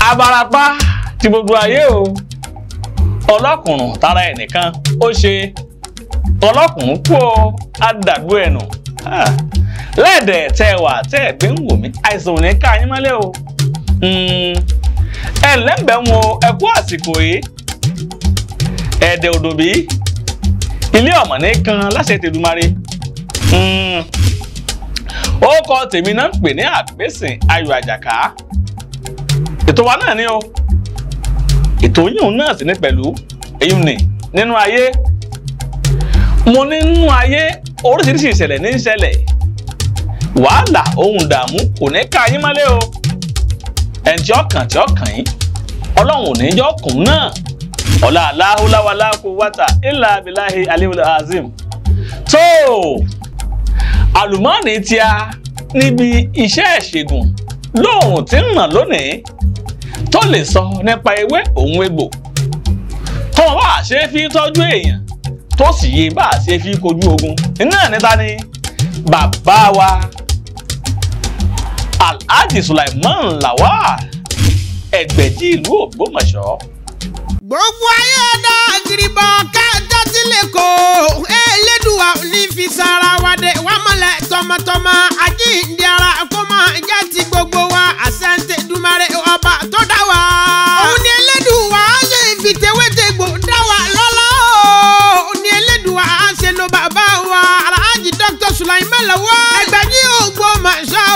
abarapá ti gbogbo ayé o ọlọ́kùnrùn tara ẹnìkan ó ṣe ọlọ́kùnrùn kú ọ adàgbò ẹnu lẹ́ẹ̀dẹ̀ tẹ́ wà tẹ́ gbé ń wò mí àìsàn ò ní ká yín mọ́lẹ̀ o ẹlẹ́mbẹ̀ wọn ẹkú àsìkò yìí ẹ̀ẹ́dẹ̀ òdòbí ilé ọ̀mọ̀ nìkan láṣẹ tẹ̀dùmarè ó kọ tèmi náà ń pè ní àpèsìn ayọ̀ àjàká ètò wa náà ni o ètò yìí náà sì ní pẹ̀lú èyí ni nínú ayé mo nínú ayé oríṣiríṣi ìṣẹ̀lẹ̀ ní ìṣẹ̀lẹ̀ wàhálà ohun dààmú kò ní ká yín mọ́lẹ̀ o ẹni tí ọkàn yín ọlọ́run ò ní jọ́ kùn náà ọ̀la aláhùláwàlá kò wáta ìlà abiláhi aléwòlá azim tó àlùmọ́ọ́nì tí a níbi iṣẹ́ ìṣègùn lóòrùn tí ń nà lónìí tó lè sọ nípa ewé òun egbò tó bá a ṣe fi tọ́jú èèyàn tó sì yé bá a ṣe fi kojú ogun iná níta ni bàbá wa Alhaji Sulaiman Lawal Ẹgbẹ̀jì ìlú Ògbómọ̀ṣọ́. Gbogbo ayé dá àgìrìbọ̀ kájọ́ sílẹ̀ kó Elédùà ní fi sára wa dé wá mọ́lẹ̀ tọmọtọmọ àjíǹde ara kó máa jẹ́ ti gbogbo wa àṣẹ́ǹtẹ̀ dùmarè ọba tó dá wa. Òun ni Elédùà ṣe fi tewétegbò dá wa lọ́lá o. Òun ni Elédùà ṣe lo bàbá wa Alhaji Dr. Sulaiman Lawal Ẹgbẹ̀jì Ògbómọ̀ṣọ́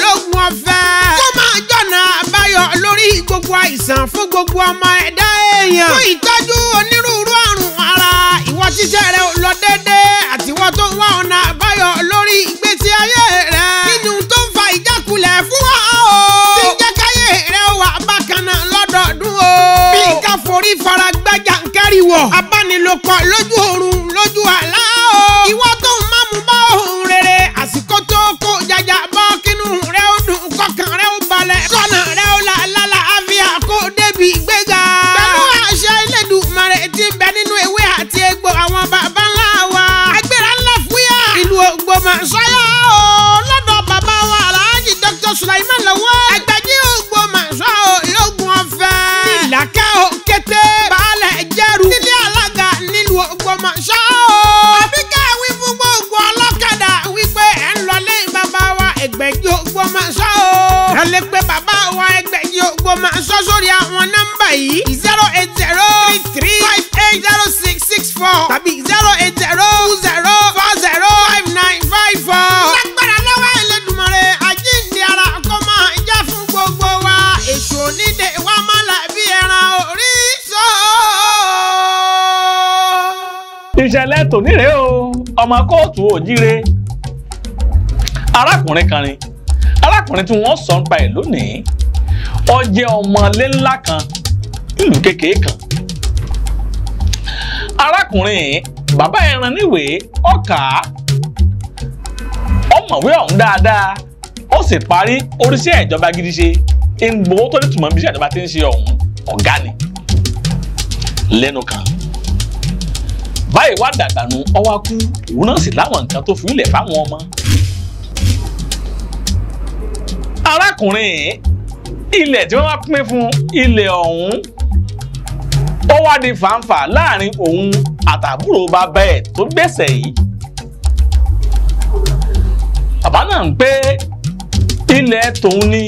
lógun ọ̀fẹ́. Kó máa jọ̀nà àbáyọ lórí gbogbo àìsàn fún gbogbo ọmọ ẹ̀dá èèyàn. Fún ìtọ́jú onírúurú àrùn ara ìwọ tíṣẹ́ rẹ lọ dédé àtiwọ́ tó ń wá ọ̀nà àbáyọ lórí ìgbésí ayé rẹ. Nínú tó ń fa ìjákulẹ̀ fún wa o. Tí ń jẹ́ káyé rẹ wà bákan náà lọ́dọọdún o. Bí ká forí fara gbájà ń kẹ́rìwọ̀. Abánilòpọ̀ lójú oorun lójú àlá o. Ìwọ tó ń mámú bá ohun rere àsìkò tó kó jàjà bọ́ kínú rẹ ó dùn kọkàn rẹ ó balẹ̀. Sọ́nà rẹ ó là lálàáfíà kó débi ìgbéga. Pẹ̀lú àṣẹ Elédùmarè tí ń bẹ nínú ewé àti egbò àwọn bàbá ńlá wa. Agbára ńlá fúyà ìlú Ògbómọ̀ṣọ́ o. Lọ́dọ̀ bàbá wa Alhaji Dr. Sulaiman Lawal Ẹgbẹ̀jì Ògbómọ̀ṣọ́ lógun ọ̀fẹ́. Nílàkẹ́ o kété baálẹ̀ jẹ́rù. Nílé alága nílùú Ògbómọ̀ṣọ́ o. Àbíkẹ́ wí fún gbogbo ọlọ́kadà wípé ẹ̀ ń lọlé bàbá wa Ẹgbẹ̀jì Ògbómọ̀ṣọ́ o. Ẹ lè pe bàbá wa Ẹgbẹ̀jì Ògbómọ̀ṣọ́ sórí àwọn nọ́mbà yìí 08033580664 tàbí 08020405954. Lágbára lọ́wọ́ Elédùmarè àjíǹde ara kó máa jẹ́ fún gbogbo wa. Èṣù onídé wa má là bí ẹran orí sọ. Ìṣẹ̀lẹ̀ tòní rèé o ọmọ kóòtù òjíire arákùnrin kan ni arákùnrin tí wọ́n sọ nípa ẹ̀ lónìí ó jẹ́ ọmọlé ńlá kan ìlú kékeré kan. Arákùnrin bàbá ẹran níwèé ọkà ọmọwé ọ̀hún dáadáa ó sì parí oríṣẹ́ ìjọba gidi ṣe ìgbòho tó ní tùmọ̀ bí iṣẹ́ ìjọba ti ń ṣe ọ̀hún ọ̀gá ni lẹ́nu kan. Báyìí wá dàgbànú ọwá kú òun náà sì láwọn nǹkan tó fi ilẹ̀ fáwọn ọmọ. Arákùnrin ilẹ̀ tí wọ́n wá pín fún ilẹ̀ ọ̀hún ó wá di fàǹfà láàrin òun àtàbúrò bàbá ẹ̀ tó gbẹ̀sẹ̀ yìí. Bàbá náà ń pé ilẹ̀ tòun ni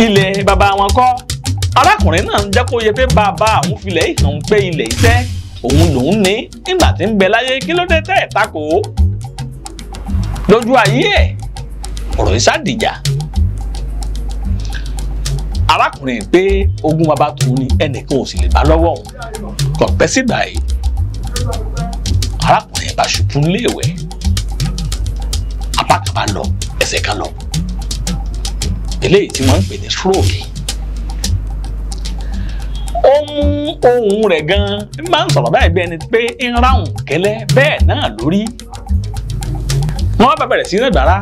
ilẹ̀ bàbá wọn kọ́. Arákùnrin náà ń jẹ́ kó yẹ pé bàbá àwọn filẹ̀ ìhàn ń pé ilẹ̀ iṣẹ́ òun lòun ní nígbà tí ń bẹ láyé kí ló dé tẹ́ ẹ̀ takò lójú ayé ẹ̀ ọ̀rọ̀ ìsádìjà. Arákùnrin pé ogún bàbá tòun ni ẹnìkan ò sì lè bá lọ́wọ́ òun kò pẹ́ sígbà yìí arákùnrin bá ṣubú léèwẹ̀ apá kan bá lọ ẹsẹ̀ kan lọ eléyìí tí wọ́n ń pè ní stroke. Ó mú ohùn rẹ̀ gan-an máa ń sọ̀rọ̀ báyìí bí ẹni pé ń ráhùn kẹ́lẹ́ bẹ́ẹ̀ náà lórí. Wọ́n bá bẹ̀rẹ̀ sí ní gbàrà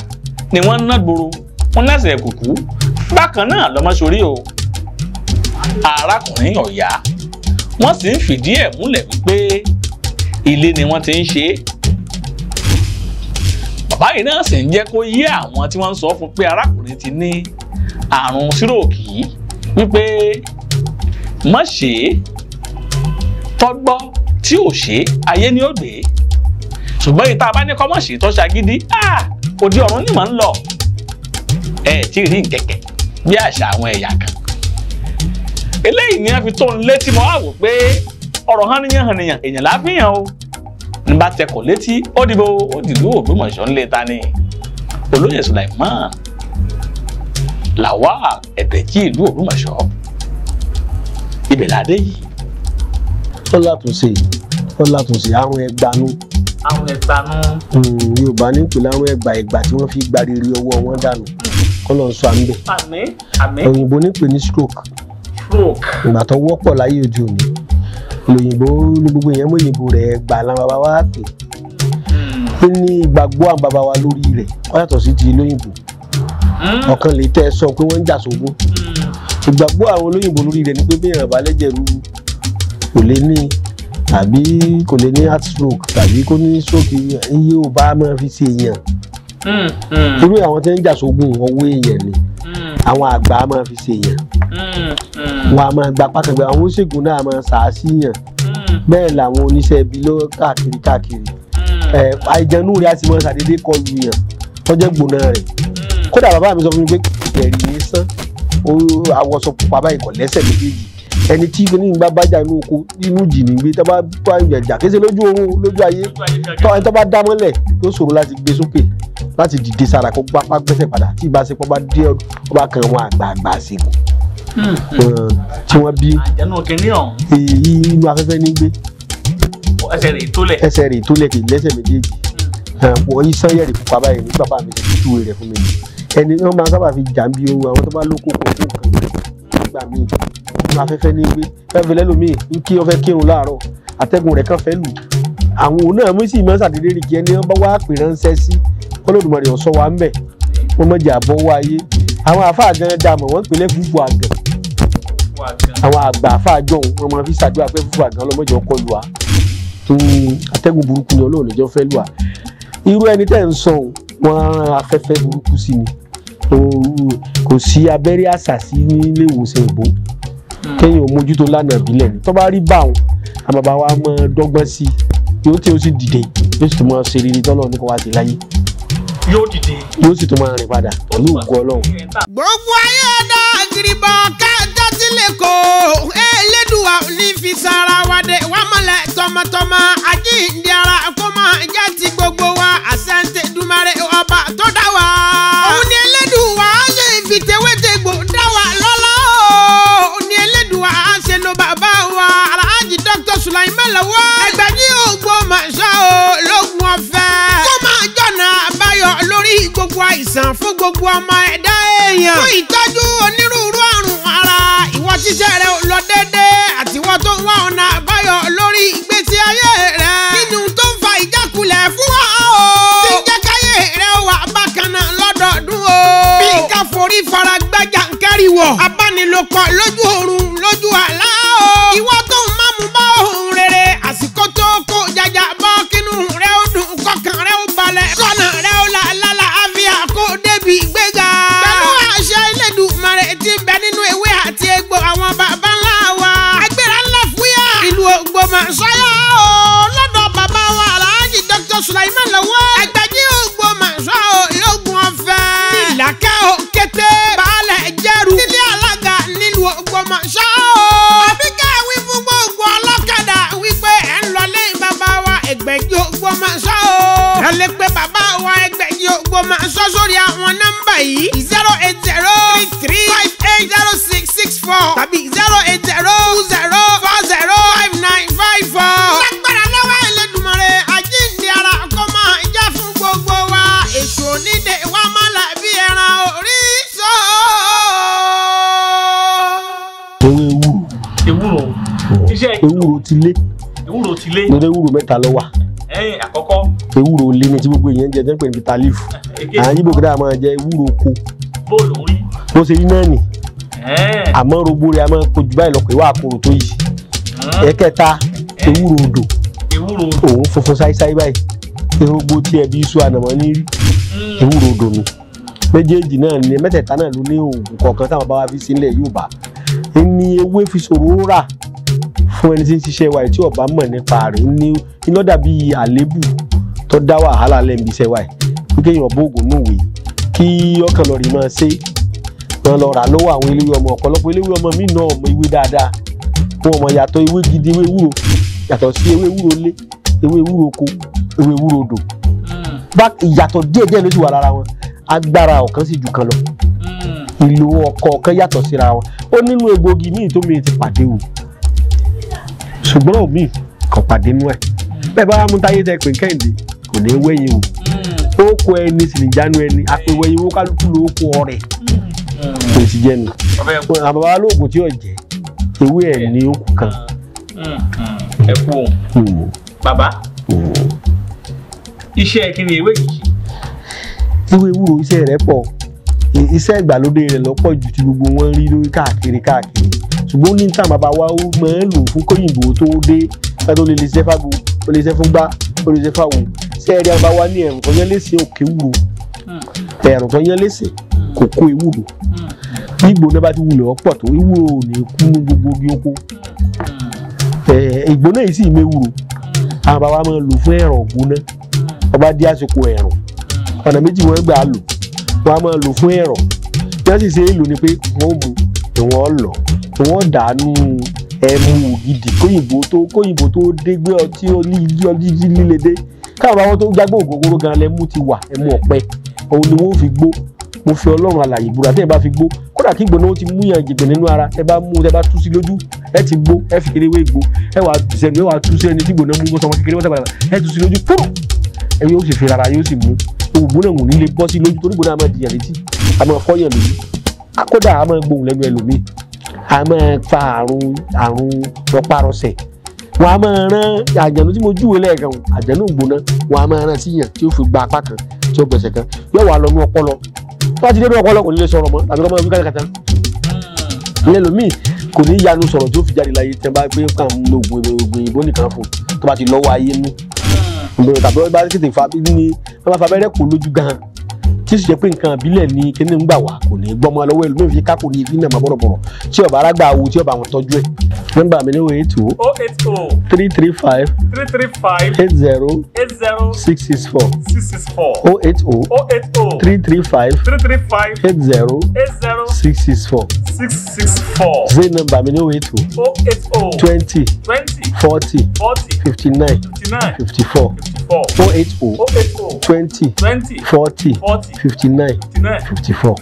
ni wọ́n ń ná gbòòrò wọ́n lẹ́sẹ̀ kùkú bákan náà lọ́mọ sórí o. Arákùnrin ọ̀yá wọ́n sì ń fìdí ẹ̀ múlẹ̀ wípé ilé ni wọ́n ti ń ṣe é. Bàbá yìí náà sì ń jẹ́ kó yé àwọn tí wọ́n ń sọ fún pé arákùnrin ti ní àrùn síróòkì wípé má ṣe tọ́gbọ́ tí ò ṣe ayé ni ó gbé ṣùgbọ́n ìta bá ní kọ́ má ṣe tó ṣagídí òde ọ̀run ni mà ń lọ tí rí nkẹ̀kẹ̀ bí àṣà àwọn ẹ̀yà kan eléyìí ni a fi tó ń létí mọ́ àwò pé ọ̀rọ̀ hànìyàn èèyàn láfihàn o ní bá tẹkọ̀ létí ó dìbò ó dìlú Ògbómọ̀ṣọ́ ńlẹ̀ ta ni olóyè Sulaiman Lawal Ẹgbẹ̀jì ìlú Ògbómọ̀ṣọ́ ibẹ̀ ládé yìí. wọ́n látúnṣe àrùn ẹgbanú. Yorùbá ní ìpìlẹ̀ àrùn ẹgbà tí wọ́n fi gba rere ọwọ́ wọn dànù kọ́ ló ń sọ àmì bẹ́ẹ̀. òyìnbó ní pè ní stroke. ìgbà tó wọ́pọ̀ láyé òde òní lòyìnbó ní gbogbo èèyàn mọ̀yìnbó rẹ̀ gbà làwọn bàbá wa pè é ní ìgbàgbọ́ àwọn bàbá wa lórí rẹ̀ wọ́n yàtọ̀ sí ti lóyìnbó ọ̀kan lè tẹ́ ẹ sọ pé wọ́n ń jà sógun ìgbàgbọ́ àwọn olóyìnbó lórí rẹ̀ ni pé bí èèyàn bá lẹ́jẹ̀ rú kò lè ní tàbí kò lè ní heart stroke tàbí kò ní stroke iye ò bá máa fi ṣe èèyàn irú àwọn tí ń jà sógun ọwọ́ èèyàn ni àwọn àgbà máa fi ṣe èèyàn wọn a máa gba pàtàkì àwọn oníṣègùn náà máa ṣàásìyàn bẹ́ẹ̀ làwọn oníṣẹ́ ibi ló káàkiri àìjẹnú rẹ̀ á sì máa ṣàdédé kọlu yàn tọ́jẹ́ gbóná rẹ̀ kódà bàbá mi sọ fún mi pé ẹ̀rì ní sán àwọ̀sọ pupa báyìí kọ̀ lẹ́sẹ̀ méjèèjì ẹni tí ní ìgbà bájà inú oko inú jìnnì gbé tó bá tó ìjà kése lójú oorun lójú ayé tó bá dá mọ́lẹ̀ yóò ṣòro láti gbé sókè láti dìde sára kó gbapá gbẹ́sẹ̀ padà tí ìbáṣepọ̀ bá dé ọba kan wọn àgbààgbà àṣegùn tí wọ́n bí èyí inú afẹ́fẹ́ ní gbé ẹsẹ̀ rẹ̀ tó lẹ̀ kì í lẹ́sẹ̀ méjèèjì wọ́n yí sanyẹ̀rì pupa báyìí ní bàbá mi ti tú rẹ̀ fún mi ẹni wọ́n máa sábà fi jà ń bí ohun àwọn tó bá lóko kó kan nígbà míì inú afẹ́fẹ́ ní gbé fẹ́fẹ́ lẹ́lòmíì ń kí ọ fẹ́ kírun láàárọ̀ atẹ́gùn rẹ̀ kàn fẹ́ lù àwọn òun náà mú sí ìmọ̀ ṣàdédé rìn kí ẹni wọ́n bá wá pè ránṣẹ́ sí Olódùmarè ọ̀sọ́ wa ń bẹ̀ wọ́n mọ̀jà àbọ̀ wáyé àwọn àfáà gan dàmọ̀ wọ́n pè lẹ́fúfú àgàn àwọn àgbà àfáà jọ̀hún wọ́n máa fi ṣàdúrà pé fúfú àgàn ọlọ́mọdé ọkọ lù wá atẹ́gùn burúkú ni Ọlọ́run ìjọ fẹ́ lù wá irú ẹni tẹ́ ń sọ wọn afẹ́fẹ́ burúkú sí ni kò sí abẹ́rẹ́ àṣàsí nílé ìwòsàn ìbò kéèyàn mójútó lánàá ìbílẹ̀ ni tó bá rí báwọn àmọ́ bá wa máa dọ́gbọ́n sí yóò tí ó sì dìde yóò sì tún máa ṣe rere tọ́lọ́run ní kó wá sí láyé yóò sì tún máa rìn padà pẹ̀lú ògo Ọlọ́run. gbogbo ayé ọ̀dọ́ àgìrìbọ̀ kájọ́ sílẹ̀ kó Elédùà ní fi sára wa dé wà mọ́lẹ̀ tọmọtọmọ àjíǹde ara kó máa jẹ́ ti gbogbo wa àṣẹ́ǹtẹ̀ dùmarè ọba tó dá wa. òun ni Elédùà ṣe fi tewétegbò dá wa lọ́lá òun ni Elédùà ṣe lo bàbá wa Alhaji Dr. Sulaiman Lawal Ẹgbẹ̀jì Ògbómọ̀ṣọ́ lógun ọ̀fẹ́ kó máa jọ̀nà àbáyọ lórí gbogbo àìsàn fún gbogbo ọmọ ẹ̀dá èèyàn fún ìtọ́jú onírúurú àrùn ara ìwọ tíṣẹ́ rẹ lọ dédé àtiwọ́ tó ń wá ọ̀nà àbáyọ lórí ìgbésí ayé rẹ nínú tó ń fa ìjákulẹ̀ fún wa o tí ń jẹ́ káyé rẹ wà bákan náà lọ́dọọdún o bí ká forí fara gbẹ́jà ń kẹ́rìwọ̀ abánilòpọ̀ lójú oorun lójú àlá o ìwọ tó ń mámú bá ohun rere àsìkò tó kó jàjà bọ́ kínú rẹ ó dùn kọkàn rẹ ó balẹ̀ sọ́nà rẹ ó là lálàáfíà kó débi ìgbéga pẹ̀lú àṣẹ Elédùmarè tí ń bẹ nínú ewé àti egbò àwọn bàbá ńlá wa agbára ńlá fúyà ìlú Ògbómọ̀ṣọ́ lọ́dọ̀ bàbá wa Alhaji Dr. Sulaiman Lawal Ẹgbẹ̀jì Ògbómọ̀ṣọ́ lógun ọ̀fẹ́ nílàkẹ́ òkété baálẹ̀ jẹ́rù nílé alága nílùú Ògbómọ̀ṣọ́ àbíkẹ́ wí fún gbogbo ọlọ́kadà wípé ẹ̀ ń lọlé bàbá wa Ẹgbẹ̀jì Ògbómọ̀ṣọ́ ẹ lè pe bàbá wa Ẹgbẹ̀jì Ògbómọ̀ṣọ́ sórí àwọn nọ́mbà yìí 08033580664 tàbí 08020405954. lágbára lọ́wọ́ Elédùmarè àjíǹde ara kó máa jẹ́ fún gbogbo wa èso onídé wa má là bí ẹran orí sọ. ewúro ti lé lórí ewúro mẹ́ta ló wà àkọ́kọ́ ewúro lé ní tí gbogbo èèyàn jẹ tẹ́pẹ̀ ní bitter leaf àwọn yíbo kí dáa máa jẹ ewúro ko bóòlù rí bó ṣe rí náà nì àmọ́ rogbo rẹ̀ a máa kojú báyìí lọ pé wà á kóró tó yìí ẹ̀kẹta ewúro odò òun funfun ṣáíṣáí báyìí erogbo tí ẹbí iṣu ànàmọ́ ní rí ewúro odò mi méjèèjì náà ní mẹ́tẹ̀ẹ̀ta náà ló ní oògùn kọ̀ọ̀kan táwọn bá wá fi sílẹ̀ Yorùbá ní ewé fi ṣòro rà fún ẹni tí ń ṣiṣẹ́ wa tí ọba mọ̀ nípa rẹ̀ ní iná dàbí àlébù tó dá wàhálà lẹ́nu iṣẹ́ wa kí kéèyàn bóògùn núwèé kí ọkàn lọ rí máa ṣe wọn lọ rà lọ́wọ́ àwọn eléwé ọmọ ọ̀pọ̀lọpọ̀ eléwé ọmọ mi náà mọ ewé dáadáa wọn mọ yàtọ̀ ewé gidi ewé wúro yàtọ̀ sí ewé wúro lé ewé wúro oko ewé wúro odò bá ìyàtọ̀ díẹ̀díẹ̀ ló sì wà lára wọn agbára ọ̀kan sì jù kan lọ ìlò ọ̀kọ̀ọ̀kan yàtọ̀ síra wọn ó nínú egbògi míì tó mi ti pàdé o ṣùgbọ́n omi kò pàdé nú ẹ̀ bẹ́ẹ̀ bá mú táyé tẹ pé kẹ́hìndé kò ní wẹ́yìn o ó kó ẹni sì ní jánu ẹni àpèwẹ̀yìn owó kálukú ló kó ọrẹ̀ kò sì jẹ́ nu àbàbà lóògùn tí ò jẹ́ ewé ẹ̀ ní òkú kan. ẹ kú òun bàbá iṣẹ́ kí ni ewé yìí. ewé ewúro iṣẹ́ rẹ̀ pọ̀ iṣẹ́ ìgbàlódé rẹ̀ lọ́pọ̀ ju ti gbogbo wọn rí lórí káàkiri ṣùgbọ́n ní tàn bàbá wa ó máa ń lò fún kóyìnbó tó dé tó lè ṣe fágo ó lè ṣe fún gbá ó lè ṣe fáwọn sẹ́ẹ̀rì àbá wa ní ẹ̀rùn tó yẹn léṣe òkè wúro ẹ̀rùn tó yẹn léṣe kòkó ewúro bí ìgbóná bá ti wulẹ̀ ọ̀pọ̀ tó ewúro ò ní kú ní gbogbo bí oko ìgbóná yìí sì méwúro àwọn bàbá máa ń lò fún ẹ̀rùn ògbóná ọba dí àsìkò ẹ̀rùn ọ̀nà méjì wọ́n gbà lò wọ́n á máa lò fún ẹ̀rùn bí wọ́n sì ṣe é lò ní pé wọ́n mú ìwọ̀n lọ ìwọ̀n dànù ẹmu gidi kóyìnbó tó dégbé ọtí líle dé káwọn àwọn tó jágbó ògógóró gan lẹ́mú ti wà ẹmu ọ̀pẹ òun ni wọ́n fi gbó mo fi Ọlọ́run alààyè búra tẹ́ ẹ bá fi gbó kódà kí gbóná ó ti mú yàn jìgbìn nínú ara ẹ bá mú ẹ bá tú sí lójú ẹ ti gbó ẹ fi kékeré gbó ẹ wà sẹnu ẹ wà tú sí ẹni tí gbóná mú sọmọ kékeré wọ́n tẹ̀ padà ẹ tú sí lójú púrù ẹ yóò sì fi rárá yóò sì mú òògùn náà wò ní lè bọ́ sí lójú torí gbóná a máa dìyàn létí a máa fọ́yàn lójú kódà a máa gbóhùn lẹ́nu ẹlòmíì a máa fa àrùn rọpárọsẹ̀ wọn a máa rán àjànú tí mo júwe lẹ́ẹ̀kan àjànú gbóná wọn a máa rán síyàn tí ó fi gba apá kan tí ó gbẹ̀sẹ̀ kan yóò wà lọ́nu ọpọlọ tó bá ti dé ní ọpọlọ kò ní lè sọ̀rọ̀ mọ́ tàbí kọ́ máa fi kàtàkàtà lẹ́lòmíì kò ní yanu sọ̀rọ̀ tí ó fi jáde láyé tí wọ́n bá gbé kàn ń lo oògùn ìbò nìkan fún tó bá ti lọ́wọ́ ayé nú tàbí wọ́n bá tètè fa ní wọ́n bá fa abẹ́rẹ́ kò lójú gan tí ó sì jẹ́ pé nǹkan àbílẹ̀ ní kíní ń gbà wá kò ní gbọ́mọ lọ́wọ́ ẹlòmíì fi ká kò ní ìfi náà má bọ̀rọ̀bọ̀rọ̀ tí ọba arágbá awo tí ọba àwọn tọ́jú ẹ̀. nọ́mbà mi ní 080 335 80 664 080 335 80 664 zé nọ́mbà mi ní 080 20 40 59 54 080 20 40 59 54.